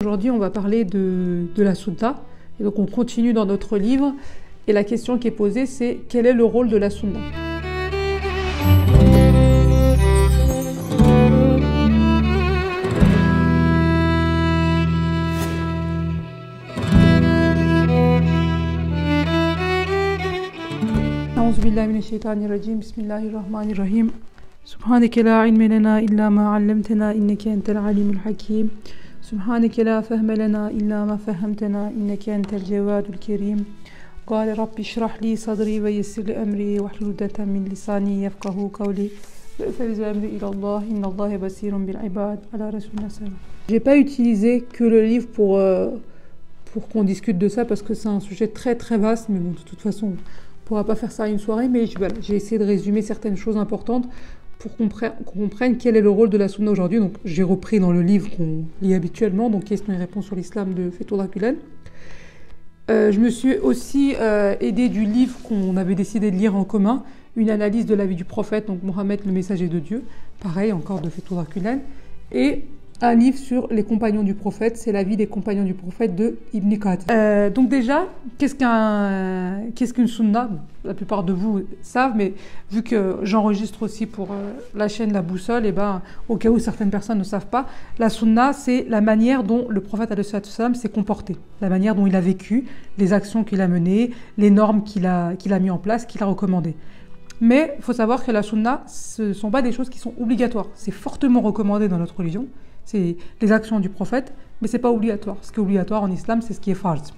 Aujourd'hui, on va parler de la sunna. Et donc, on continue dans notre livre. Et la question qui est posée, c'est quel est le rôle de la sunna? أعوذ بالله من الشيطان الرجيم بسم الله الرحمن الرحيم سبحانك لا علم لنا إلا ما علمتنا إنك أنت العليم الحكيم سبحانك لا فهم لنا إلا ما فهمتنا إنك أنت الجواد الكريم قال رب اشرح لي صدري ويسر لي أمري واحلل عقدة من لساني يفقهوا قولي وأفوض أمري إلى الله إن الله بصير بالعباد على رسولنا صلى الله عليه وسلم. J'ai pas utilisé que le livre pour qu'on discute de ça parce que c'est un sujet très très vaste, mais bon, de toute façon on pourra pas faire ça à une soirée, mais voilà, j'ai essayé de résumer certaines choses importantes pour qu'on comprenne quel est le rôle de la sunna aujourd'hui. Donc j'ai repris dans le livre qu'on lit habituellement, donc questions et réponses sur l'islam de Fethullah Gülen. Je me suis aussi aidée du livre qu'on avait décidé de lire en commun, une analyse de la vie du prophète, donc Mohammed le messager de Dieu, pareil encore de Fethullah Gülen, et un livre sur les compagnons du prophète, c'est la vie des compagnons du prophète de Ibn Kathir. Donc déjà, qu'est-ce qu'une sunna? La plupart de vous savent, mais vu que j'enregistre aussi pour la chaîne La Boussole, et ben, au cas où certaines personnes ne savent pas, la sunna, c'est la manière dont le prophète s'est comporté, la manière dont il a vécu, les actions qu'il a menées, les normes qu'il a mis en place, qu'il a recommandées. Mais il faut savoir que la sunna, ce ne sont pas des choses qui sont obligatoires. C'est fortement recommandé dans notre religion. C'est les actions du prophète, mais c'est pas obligatoire. Ce qui est obligatoire en islam, c'est ce qui est farz.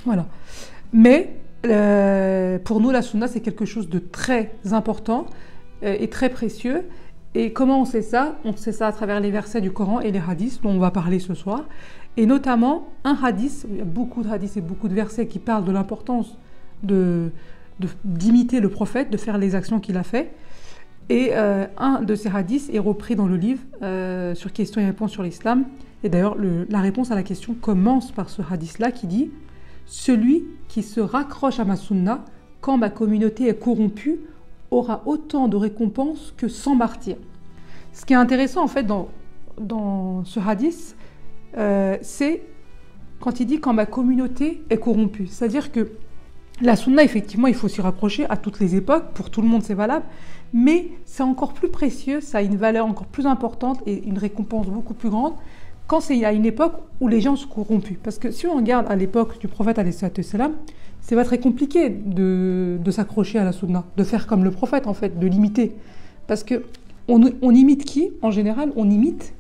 Voilà. Mais pour nous, la sunna, c'est quelque chose de très important et très précieux. Et comment on sait ça? On sait ça à travers les versets du Coran et les hadiths dont on va parler ce soir. Et notamment, un hadith, il y a beaucoup de hadiths et beaucoup de versets qui parlent de l'importance d'imiter le prophète, de faire les actions qu'il a fait. Et un de ces hadiths est repris dans le livre sur questions et réponses sur l'islam. Et d'ailleurs, la réponse à la question commence par ce hadith-là qui dit « Celui qui se raccroche à ma sunna quand ma communauté est corrompue aura autant de récompenses que 100 martyrs. » Ce qui est intéressant en fait dans ce hadith, c'est quand il dit « quand ma communauté est corrompue ». C'est-à-dire que la sunna, effectivement, il faut s'y rapprocher à toutes les époques, pour tout le monde c'est valable, mais c'est encore plus précieux, ça a une valeur encore plus importante et une récompense beaucoup plus grande quand c'est à une époque où les gens sont corrompus. Parce que si on regarde à l'époque du prophète, c'est pas très compliqué de s'accrocher à la sunna, de faire comme le prophète en fait, de l'imiter. Parce que on imite qui? En général, on imite,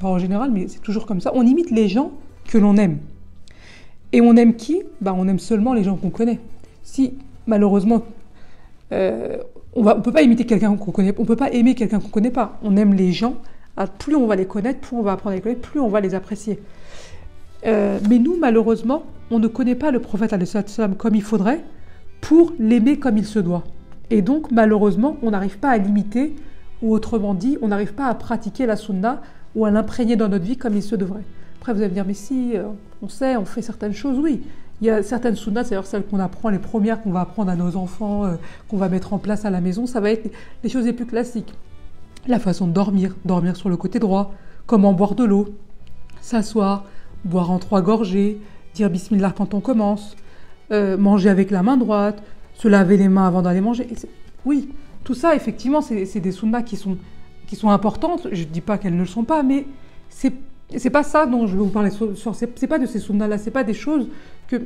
pas en général, mais c'est toujours comme ça, on imite les gens que l'on aime. Et on aime qui? On aime seulement les gens qu'on connaît. Si, malheureusement, on peut pas imiter quelqu'un qu'on connaît, on peut pas aimer quelqu'un qu'on connaît pas. On aime les gens, plus on va les connaître, plus on va apprendre à les connaître, plus on va les apprécier. Mais nous, malheureusement, on ne connaît pas le prophète comme il faudrait pour l'aimer comme il se doit. Et donc, malheureusement, on n'arrive pas à l'imiter, ou autrement dit, on n'arrive pas à pratiquer la sunna ou à l'imprégner dans notre vie comme il se devrait. Après, vous allez me dire, mais si, on sait, on fait certaines choses, oui. Il y a certaines sunnas, c'est d'ailleurs celles qu'on apprend, les premières qu'on va apprendre à nos enfants, qu'on va mettre en place à la maison, ça va être les choses les plus classiques. La façon de dormir sur le côté droit, comment boire de l'eau, s'asseoir, boire en 3 gorgées, dire bismillah quand on commence, manger avec la main droite, se laver les mains avant d'aller manger. Oui, tout ça, effectivement, c'est des sunnas qui sont importantes. Je ne dis pas qu'elles ne le sont pas, mais c'est pas ça dont je vais vous parler. C'est pas de ces sunnas-là, c'est pas des choses que,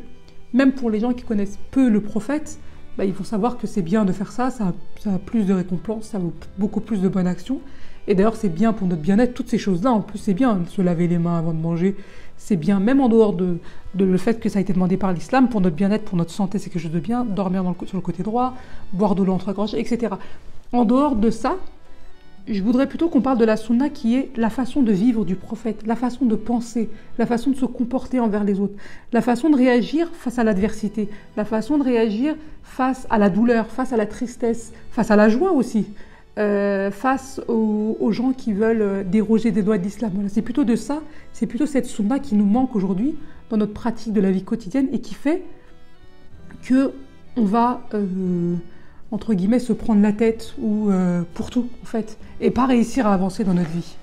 même pour les gens qui connaissent peu le prophète, il faut savoir que c'est bien de faire ça, ça a plus de récompenses, ça vaut beaucoup plus de bonnes actions. Et d'ailleurs, c'est bien pour notre bien-être, toutes ces choses-là. En plus, c'est bien, se laver les mains avant de manger, c'est bien, même en dehors de le fait que ça a été demandé par l'islam, pour notre bien-être, pour notre santé, c'est quelque chose de bien, dormir sur le côté droit, boire de l'eau en 3 gorgées, etc. En dehors de ça, je voudrais plutôt qu'on parle de la sunna qui est la façon de vivre du prophète, la façon de penser, la façon de se comporter envers les autres, la façon de réagir face à l'adversité, la façon de réagir face à la douleur, face à la tristesse, face à la joie aussi, face aux gens qui veulent déroger des lois de l'islam. Voilà, c'est plutôt de ça, c'est plutôt cette sunna qui nous manque aujourd'hui dans notre pratique de la vie quotidienne et qui fait que on va entre guillemets, se prendre la tête ou pour tout, en fait, et pas réussir à avancer dans notre vie.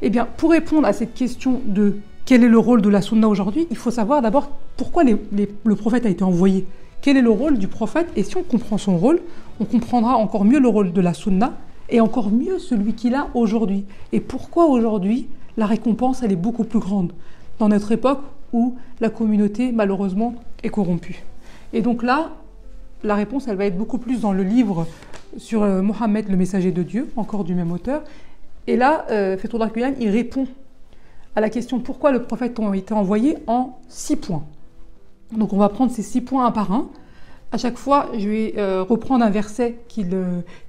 Eh bien, pour répondre à cette question de Quel est le rôle de la sunna aujourd'hui? Il faut savoir d'abord pourquoi le prophète a été envoyé. Quel est le rôle du prophète? Et si on comprend son rôle, on comprendra encore mieux le rôle de la sunna et encore mieux celui qu'il a aujourd'hui. Et pourquoi aujourd'hui, la récompense, elle est beaucoup plus grande dans notre époque où la communauté, malheureusement, est corrompue. Et donc là, la réponse, elle va être beaucoup plus dans le livre sur Mohammed, le messager de Dieu, encore du même auteur. Et là, Fethullah Gülen, il répond à la question pourquoi le prophète a été envoyé en 6 points. Donc on va prendre ces 6 points un par un. À chaque fois, je vais reprendre un verset qu'il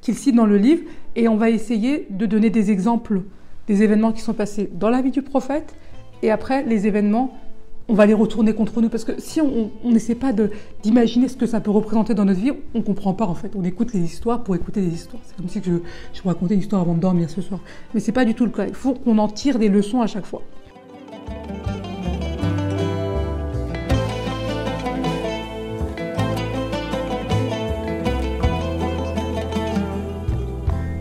cite dans le livre et on va essayer de donner des exemples des événements qui sont passés dans la vie du prophète et après les événements, on va les retourner contre nous parce que si on n'essaie pas d'imaginer ce que ça peut représenter dans notre vie, on ne comprend pas en fait. On écoute les histoires pour écouter des histoires. C'est comme si je vous racontais une histoire avant de dormir ce soir. Mais ce n'est pas du tout le cas. Il faut qu'on en tire des leçons à chaque fois.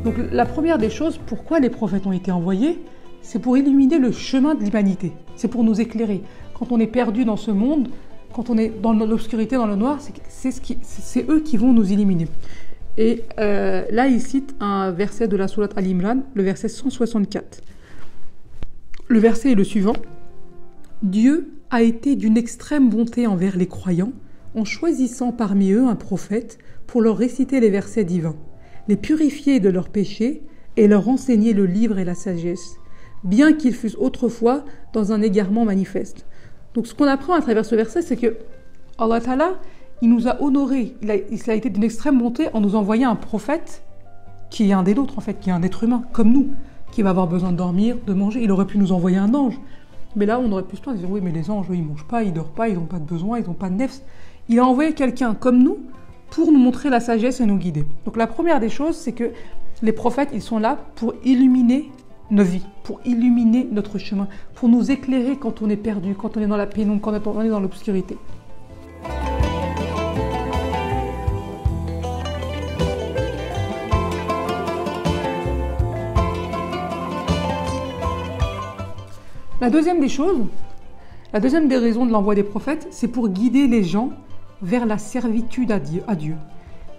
Donc la première des choses, pourquoi les prophètes ont été envoyés, c'est pour illuminer le chemin de l'humanité. C'est pour nous éclairer. Quand on est perdu dans ce monde, quand on est dans l'obscurité, dans le noir, c'est eux qui vont nous illuminer. Et là, il cite un verset de la sourate Al-Imran, le verset 164. Le verset est le suivant. « Dieu a été d'une extrême bonté envers les croyants en choisissant parmi eux un prophète pour leur réciter les versets divins, les purifier de leurs péchés et leur enseigner le livre et la sagesse, bien qu'ils fussent autrefois dans un égarement manifeste. » Donc ce qu'on apprend à travers ce verset, c'est que Allah Ta'ala, il nous a honorés, il a été d'une extrême bonté en nous envoyant un prophète qui est un des nôtres en fait, qui est un être humain, comme nous, qui va avoir besoin de dormir, de manger. Il aurait pu nous envoyer un ange. Mais là, on aurait pu se dire, oui, mais les anges, ils ne mangent pas, ils ne dorment pas, ils n'ont pas de besoin, ils n'ont pas de nefs. Il a envoyé quelqu'un comme nous pour nous montrer la sagesse et nous guider. Donc la première des choses, c'est que les prophètes, ils sont là pour illuminer nos vies, pour illuminer notre chemin, pour nous éclairer quand on est perdu, quand on est dans la pénombre, quand on est dans l'obscurité. La deuxième des choses, la deuxième des raisons de l'envoi des prophètes, c'est pour guider les gens vers la servitude à Dieu.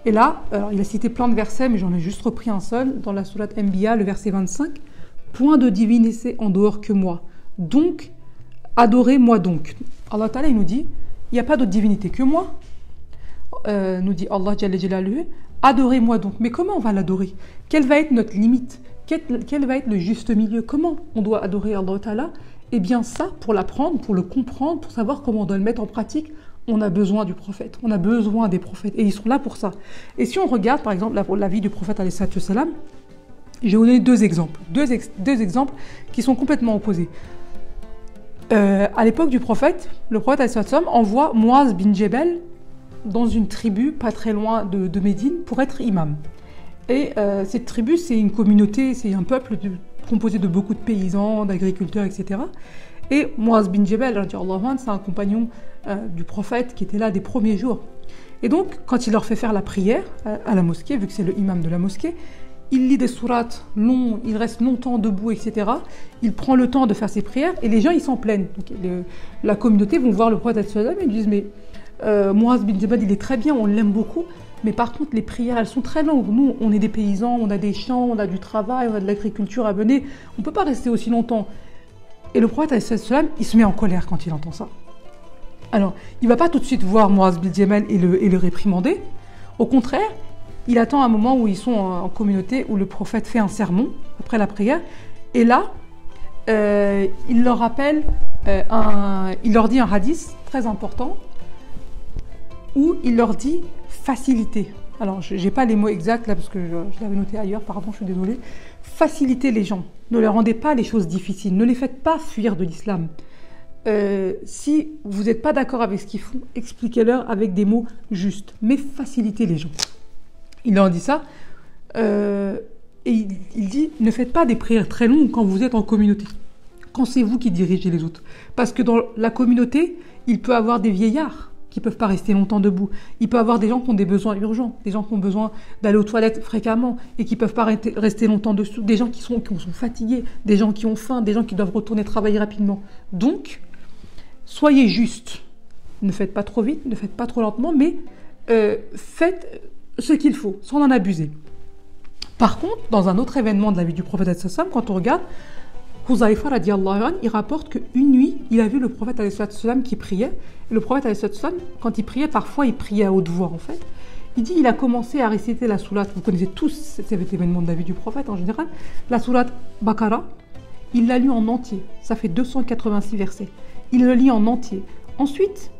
Et là, alors, il a cité plein de versets, mais j'en ai juste repris un seul, dans la sourate Anbiya, le verset 25. Point de divinité en dehors que moi. Donc, adorez-moi donc. Allah Ta'ala, il nous dit, il n'y a pas d'autre divinité que moi. Nous dit Allah Jalla Jalaluhu, adorez-moi donc. Mais comment on va l'adorer? Quelle va être notre limite? Quel va être le juste milieu? Comment on doit adorer Allah Ta'ala? Eh bien ça, pour l'apprendre, pour le comprendre, pour savoir comment on doit le mettre en pratique, on a besoin du prophète, on a besoin des prophètes, et ils sont là pour ça. Et si on regarde, par exemple, la vie du prophète alayhi salam, je vais vous donner deux exemples qui sont complètement opposés. À l'époque du prophète, le prophète alayhi salam envoie Muaz bin Jabal dans une tribu pas très loin de Médine pour être imam. Et cette tribu, c'est une communauté, c'est un peuple composé de beaucoup de paysans, d'agriculteurs, etc. Et Muaz bin Jabal, c'est un compagnon du prophète qui était là des premiers jours. Et donc, quand il leur fait faire la prière à la mosquée, vu que c'est le imam de la mosquée, il lit des sourates longs, il reste longtemps debout, etc. Il prend le temps de faire ses prières et les gens, ils s'en plaignent. Donc, la communauté vont voir le prophète et ils disent, mais Muaz bin Jabal, il est très bien, on l'aime beaucoup, mais par contre, les prières, elles sont très longues. Nous, on est des paysans, on a des champs, on a du travail, on a de l'agriculture à mener. On ne peut pas rester aussi longtemps. Et le prophète, il se met en colère quand il entend ça. Alors, il ne va pas tout de suite voir Muaz bin Jabal et le réprimander. Au contraire, il attend un moment où ils sont en communauté, où le prophète fait un sermon après la prière. Et là, il leur rappelle, il leur dit un hadith très important, où il leur dit faciliter. Alors, je n'ai pas les mots exacts là, parce que je l'avais noté ailleurs, pardon, je suis désolée. Facilitez les gens. Ne leur rendez pas les choses difficiles. Ne les faites pas fuir de l'islam. Si vous n'êtes pas d'accord avec ce qu'ils font, expliquez-leur avec des mots justes. Mais facilitez les gens. Il leur dit ça. Et il dit, ne faites pas des prières très longues quand vous êtes en communauté. Quand c'est vous qui dirigez les autres. Parce que dans la communauté, il peut y avoir des vieillards qui ne peuvent pas rester longtemps debout. Il peut y avoir des gens qui ont des besoins urgents, des gens qui ont besoin d'aller aux toilettes fréquemment et qui ne peuvent pas rester longtemps dessous, des gens qui sont fatigués, des gens qui ont faim, des gens qui doivent retourner travailler rapidement. Donc, soyez justes. Ne faites pas trop vite, ne faites pas trop lentement, mais faites ce qu'il faut, sans en abuser. Par contre, dans un autre événement de la vie du prophète sallallahu alayhi wa sallam, quand on regarde, Huzaifa radiyallahu anhu, il rapporte qu'une nuit, il a vu le prophète sallallahu alayhi wa sallam qui priait. Et le prophète sallallahu alayhi wa sallam, quand il priait, parfois il priait à haute voix en fait. Il dit, il a commencé à réciter la sourate, vous connaissez tous cet événement de la vie du prophète en général, la sourate Baqara, il l'a lu en entier, ça fait 286 versets. Il le lit en entier. Ensuite,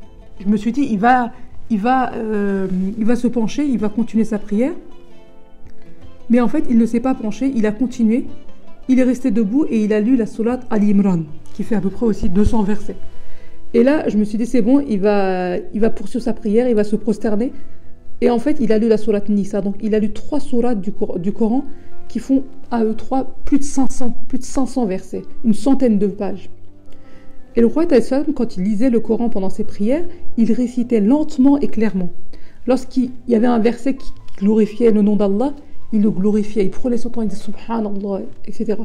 je me suis dit, il va se pencher, il va continuer sa prière. Mais en fait, il ne s'est pas penché, il a continué. Il est resté debout et il a lu la sourate Al-Imran, qui fait à peu près aussi 200 versets. Et là, je me suis dit, c'est bon, il va poursuivre sa prière, il va se prosterner. Et en fait, il a lu la sourate Nisa. Donc, il a lu 3 sourates du Coran qui font à eux 3 plus de 500 versets, une centaine de pages. Et le prophète, quand il lisait le Coran pendant ses prières, il récitait lentement et clairement. Lorsqu'il y avait un verset qui glorifiait le nom d'Allah, il le glorifiait, il prenait son temps, il disait Subhanallah, etc.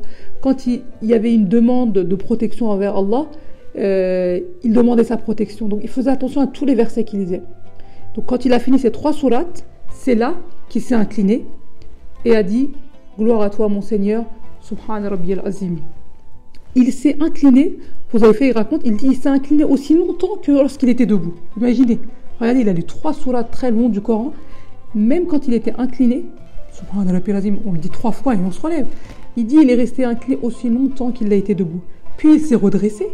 Quand il y avait une demande de protection envers Allah, il demandait sa protection. Donc il faisait attention à tous les versets qu'il lisait. Donc quand il a fini ces 3 sourates, c'est là qu'il s'est incliné et a dit Gloire à toi mon Seigneur, Subhan Rabbiyal Azim. Il s'est incliné, vous avez fait, il raconte, il dit il s'est incliné aussi longtemps que lorsqu'il était debout. Imaginez, regardez, il a lu 3 sourates très longues du Coran, même quand il était incliné, Subhan Rabbiyal Azim, on le dit 3 fois et on se relève. Il dit il est resté incliné aussi longtemps qu'il a été debout. Puis il s'est redressé,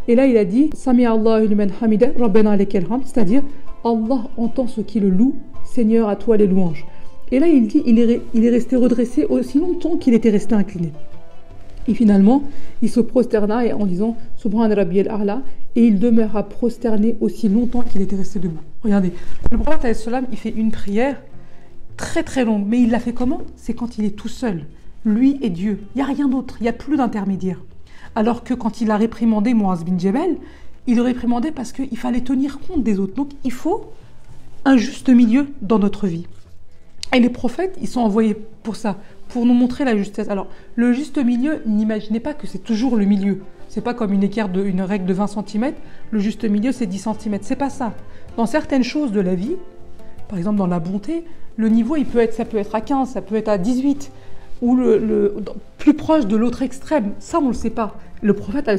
et là il a dit Sami Allahu liman hamida, Rabbana lakal hamd, c'est-à-dire Allah entend ceux qui le louent, Seigneur à toi les louanges. Et là il dit il est resté redressé aussi longtemps qu'il était resté incliné. Et finalement, il se prosterna en disant Subhan Rabbiyal A'la, et il demeura prosterné aussi longtemps qu'il était resté debout. Regardez, le prophète sallam, il fait une prière très très longue, mais il l'a fait comment? C'est quand il est tout seul, lui et Dieu. Il n'y a rien d'autre, il n'y a plus d'intermédiaire. Alors que quand il a réprimandé Muaz bin Jabal, il le réprimandait parce qu'il fallait tenir compte des autres. Donc il faut un juste milieu dans notre vie. Et les prophètes, ils sont envoyés pour ça, pour nous montrer la justesse. Alors, le juste milieu, n'imaginez pas que c'est toujours le milieu. C'est pas comme une règle de 20 cm. Le juste milieu, c'est 10 cm. C'est pas ça. Dans certaines choses de la vie, par exemple dans la bonté, le niveau, ça peut être à 15, ça peut être à 18, ou plus proche de l'autre extrême. Ça, on le sait pas. Le prophète,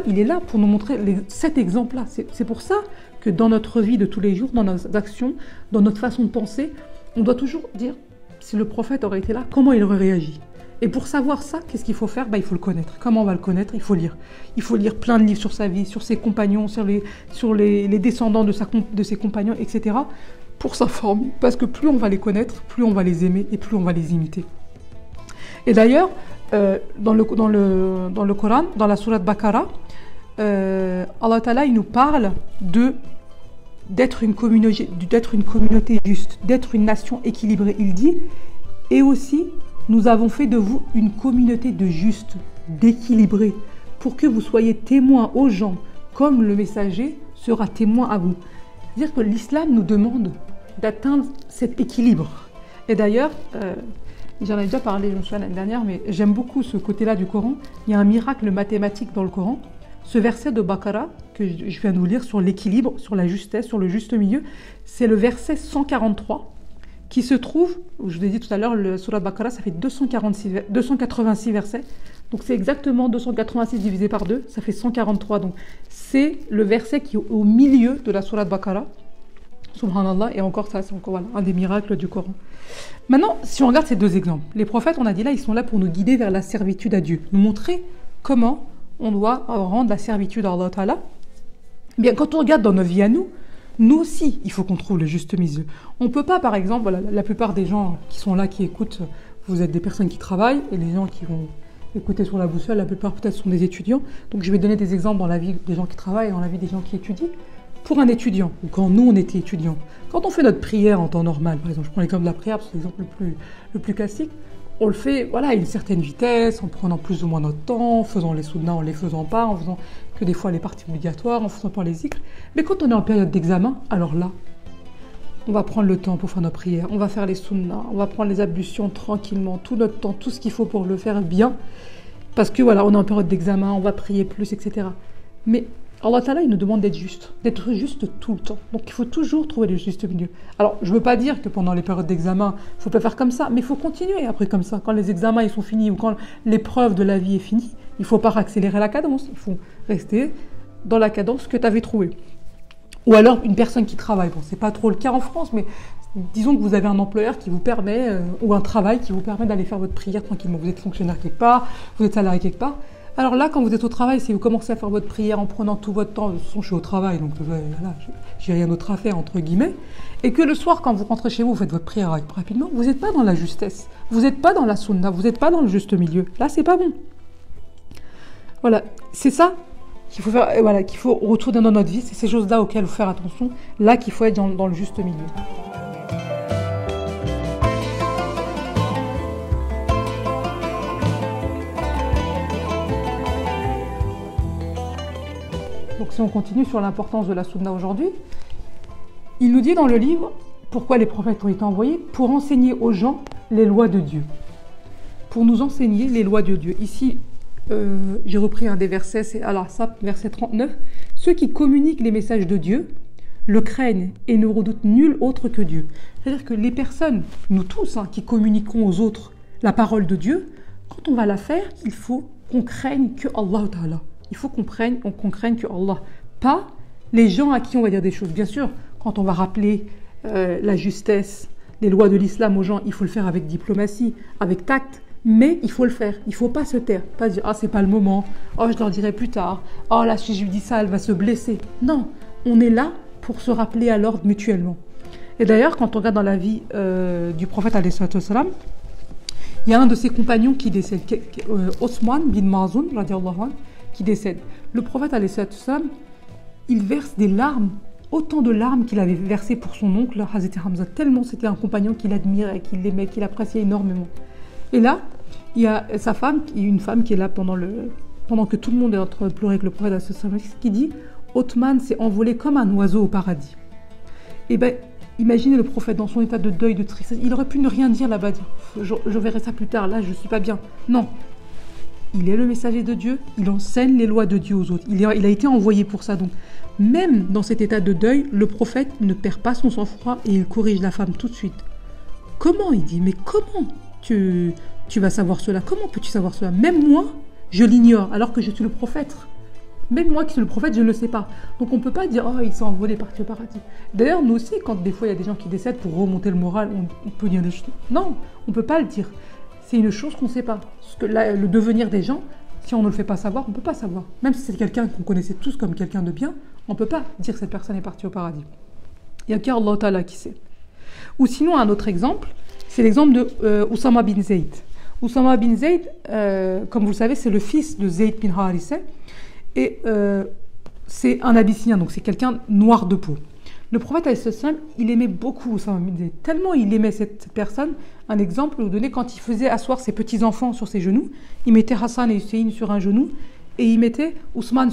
il est là pour nous montrer cet exemple-là. C'est pour ça que dans notre vie de tous les jours, dans nos actions, dans notre façon de penser, on doit toujours dire, si le prophète aurait été là, comment il aurait réagi? Et pour savoir ça, qu'est-ce qu'il faut faire? Il faut le connaître. Comment on va le connaître? Il faut lire. Il faut lire plein de livres sur sa vie, sur ses compagnons, sur les descendants de ses compagnons, etc. pour s'informer. Parce que plus on va les connaître, plus on va les aimer et plus on va les imiter. Et d'ailleurs, dans le Coran, dans la sourate Baqara, Allah Ta'ala, il nous parle d'être une communauté juste, d'être une nation équilibrée. Il dit, et aussi, nous avons fait de vous une communauté de justes, d'équilibrés, pour que vous soyez témoins aux gens, comme le messager sera témoin à vous. C'est-à-dire que l'islam nous demande d'atteindre cet équilibre. Et d'ailleurs, j'en ai déjà parlé, je me souviens l'année dernière, mais j'aime beaucoup ce côté-là du Coran. Il y a un miracle mathématique dans le Coran. Ce verset de Baqara, que je viens de vous lire, sur l'équilibre, sur la justesse, sur le juste milieu, c'est le verset 143, qui se trouve, je vous ai dit tout à l'heure, le Surah Baqara, ça fait 286 versets. Donc c'est exactement 286 divisé par 2, ça fait 143. Donc c'est le verset qui est au milieu de la Surah Baqara. Subhanallah, et encore ça, c'est encore voilà, un des miracles du Coran. Maintenant, si on regarde ces 2 exemples, les prophètes, on a dit là, ils sont là pour nous guider vers la servitude à Dieu, nous montrer comment on doit rendre la servitude à Allah Ta'ala. Bien, quand on regarde dans nos vies à nous aussi, il faut qu'on trouve le juste milieu. On ne peut pas, par exemple, voilà, la plupart des gens qui sont là, qui écoutent, vous êtes des personnes qui travaillent, et les gens qui vont écouter sur la boussole, la plupart peut-être sont des étudiants. Donc je vais donner des exemples dans la vie des gens qui travaillent et dans la vie des gens qui étudient. Pour un étudiant, ou quand nous on était étudiants, quand on fait notre prière en temps normal, par exemple, je prends l'exemple de la prière, c'est l'exemple le plus classique, on le fait voilà, à une certaine vitesse, en prenant plus ou moins notre temps, en faisant les sunnas, en les faisant pas, en faisant que des fois les parties obligatoires, en faisant pas les zikrs. Mais quand on est en période d'examen, alors là, on va prendre le temps pour faire nos prières, on va faire les sunnas, on va prendre les ablutions tranquillement, tout notre temps, tout ce qu'il faut pour le faire bien. Parce que voilà, on est en période d'examen, on va prier plus, etc. Mais Allah Ta'ala, il nous demande d'être juste tout le temps. Donc il faut toujours trouver le juste milieu. Alors, je ne veux pas dire que pendant les périodes d'examen, il ne faut pas faire comme ça, mais il faut continuer après comme ça. Quand les examens ils sont finis ou quand l'épreuve de la vie est finie, il ne faut pas accélérer la cadence. Il faut rester dans la cadence que tu avais trouvée. Ou alors une personne qui travaille. Bon, ce n'est pas trop le cas en France, mais disons que vous avez un employeur qui vous permet, ou un travail qui vous permet d'aller faire votre prière tranquillement. Vous êtes fonctionnaire quelque part, vous êtes salarié quelque part. Alors là, quand vous êtes au travail, si vous commencez à faire votre prière en prenant tout votre temps, de toute façon, je suis au travail, donc voilà, j'ai rien d'autre à faire, entre guillemets, et que le soir, quand vous rentrez chez vous, vous faites votre prière rapidement, vous n'êtes pas dans la justesse, vous n'êtes pas dans la sunna, vous n'êtes pas dans le juste milieu. Là, c'est pas bon. Voilà, c'est ça qu'il faut faire, voilà, qu'il faut retourner dans notre vie, c'est ces choses-là auxquelles il faut faire attention, là qu'il faut être dans le juste milieu. Donc si on continue sur l'importance de la sunna aujourd'hui, il nous dit dans le livre pourquoi les prophètes ont été envoyés, pour enseigner aux gens les lois de Dieu. Pour nous enseigner les lois de Dieu. Ici, j'ai repris un des versets, c'est Al-Ahzab, verset 39. Ceux qui communiquent les messages de Dieu le craignent et ne redoutent nul autre que Dieu. C'est-à-dire que les personnes, nous tous, qui communiquons aux autres la parole de Dieu, quand on va la faire, il faut qu'on craigne que Allah Ta'ala. Il faut qu'on craigne que Allah, pas les gens à qui on va dire des choses. Bien sûr, quand on va rappeler la justesse, les lois de l'islam aux gens, il faut le faire avec diplomatie, avec tact, mais il faut le faire. Il ne faut pas se taire, pas dire « Ah, c'est pas le moment, oh, je leur dirai plus tard, oh là, si je lui dis ça, elle va se blesser ». Non, on est là pour se rappeler à l'ordre mutuellement. Et d'ailleurs, quand on regarde dans la vie du prophète alayhi salatu wassalam, il y a un de ses compagnons qui décède, Osman bin Mazoun, radiallahu anhu, qui décède. Le prophète, alayhi salatu wassalam, il verse des larmes, autant de larmes qu'il avait versées pour son oncle, Hazrat Hamza, tellement c'était un compagnon qu'il admirait, qu'il aimait, qu'il appréciait énormément. Et là, il y a sa femme, une femme qui est là pendant que tout le monde est en train de pleurer avec le prophète, alayhi salatu wassalam, qui dit « Othman s'est envolé comme un oiseau au paradis ». Et bien, imaginez le prophète dans son état de deuil, de tristesse, il aurait pu ne rien dire là-bas, dire « Je verrai ça plus tard, là je ne suis pas bien ». Non. Il est le messager de Dieu, il enseigne les lois de Dieu aux autres. Il a été envoyé pour ça. Donc, même dans cet état de deuil, le prophète ne perd pas son sang-froid et il corrige la femme tout de suite. Comment, il dit, mais comment tu vas savoir cela? Comment peux-tu savoir cela? Même moi, je l'ignore, alors que je suis le prophète. Même moi qui suis le prophète, je ne le sais pas. Donc on ne peut pas dire « Oh, il s'est envolé, parti au paradis ». D'ailleurs, nous aussi, quand des fois il y a des gens qui décèdent pour remonter le moral, on peut dire des choses. Non, on ne peut pas le dire. C'est une chose qu'on ne sait pas. Parce que le devenir des gens, si on ne le fait pas savoir, on ne peut pas savoir. Même si c'est quelqu'un qu'on connaissait tous comme quelqu'un de bien, on ne peut pas dire que cette personne est partie au paradis. Il n'y a qu'Allah Ta'ala qui sait. Ou sinon, un autre exemple, c'est l'exemple de Oussama bin Zayd. Oussama bin Zayd, comme vous le savez, c'est le fils de Zayd bin Haritha. Et c'est un Abyssinien, donc c'est quelqu'un noir de peau. Le prophète, il aimait beaucoup Oussama bin Zayd. Tellement il aimait cette personne. Un exemple, vous donnez, quand il faisait asseoir ses petits-enfants sur ses genoux, il mettait Hassan et Hussein sur un genou et il mettait Oussama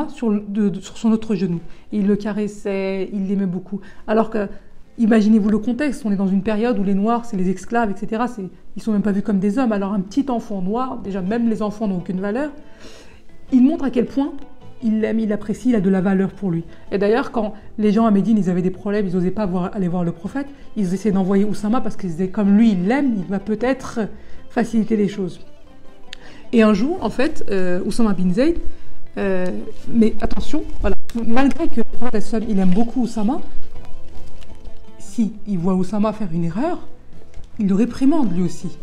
sur son autre genou. Et il le caressait, il l'aimait beaucoup. Alors que, imaginez-vous le contexte, on est dans une période où les Noirs, c'est les esclaves, etc. Ils ne sont même pas vus comme des hommes. Alors un petit enfant noir, déjà même les enfants n'ont aucune valeur, il montre à quel point il l'aime, il l'apprécie, il a de la valeur pour lui. Et d'ailleurs, quand les gens à Médine, ils avaient des problèmes, ils n'osaient pas aller voir le prophète, ils essayaient d'envoyer Oussama parce qu'ils disaient, comme lui, il l'aime, il va peut-être faciliter les choses. Et un jour, en fait, Oussama bin Zayd, mais attention, voilà, malgré que le prophète, il aime beaucoup Oussama, si il voit Oussama faire une erreur, il le réprimande lui aussi.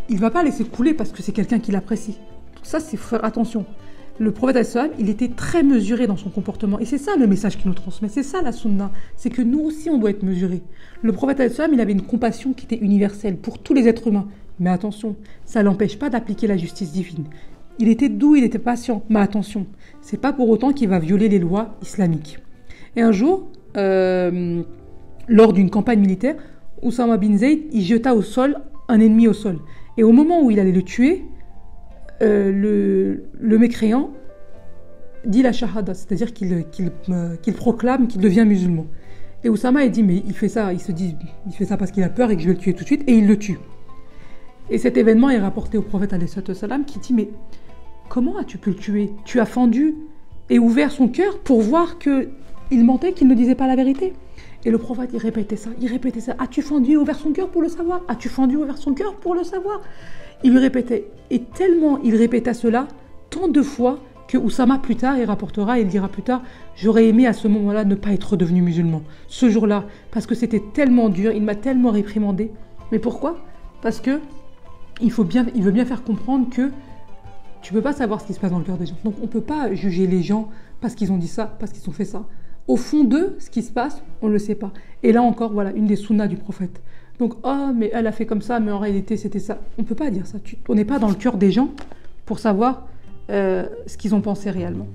Il ne va pas laisser couler parce que c'est quelqu'un qui l'apprécie. Donc ça, c'est faire attention. Le prophète, il était très mesuré dans son comportement. Et c'est ça le message qu'il nous transmet. C'est ça la sunna. C'est que nous aussi, on doit être mesurés. Le prophète, il avait une compassion qui était universelle pour tous les êtres humains. Mais attention, ça ne l'empêche pas d'appliquer la justice divine. Il était doux, il était patient. Mais attention, c'est pas pour autant qu'il va violer les lois islamiques. Et un jour, lors d'une campagne militaire, Oussama bin Zayd, il jeta au sol un ennemi au sol. Et au moment où il allait le tuer, le mécréant dit la shahada, c'est-à-dire qu'il proclame qu'il devient musulman. Et Oussama, il dit, mais il fait ça, il se dit, il fait ça parce qu'il a peur et que je vais le tuer tout de suite, et il le tue. Et cet événement est rapporté au prophète alayhi salam qui dit, mais comment as-tu pu le tuer? Tu as fendu et ouvert son cœur pour voir qu'il mentait, qu'il ne disait pas la vérité. Et le prophète, il répétait ça. As-tu fendu et ouvert son cœur pour le savoir? As-tu fendu et ouvert son cœur pour le savoir? Il lui répétait. Et tellement il répéta cela, tant de fois, que Oussama plus tard, il rapportera, il dira plus tard, j'aurais aimé à ce moment-là ne pas être devenu musulman. Ce jour-là, parce que c'était tellement dur, il m'a tellement réprimandé. Mais pourquoi? Parce que il veut bien faire comprendre que tu ne peux pas savoir ce qui se passe dans le cœur des gens. Donc on ne peut pas juger les gens parce qu'ils ont dit ça, parce qu'ils ont fait ça. Au fond d'eux, ce qui se passe, on ne le sait pas. Et là encore, voilà, une des sunnas du prophète. Donc, oh, mais elle a fait comme ça, mais en réalité, c'était ça. On ne peut pas dire ça. On n'est pas dans le cœur des gens pour savoir ce qu'ils ont pensé réellement.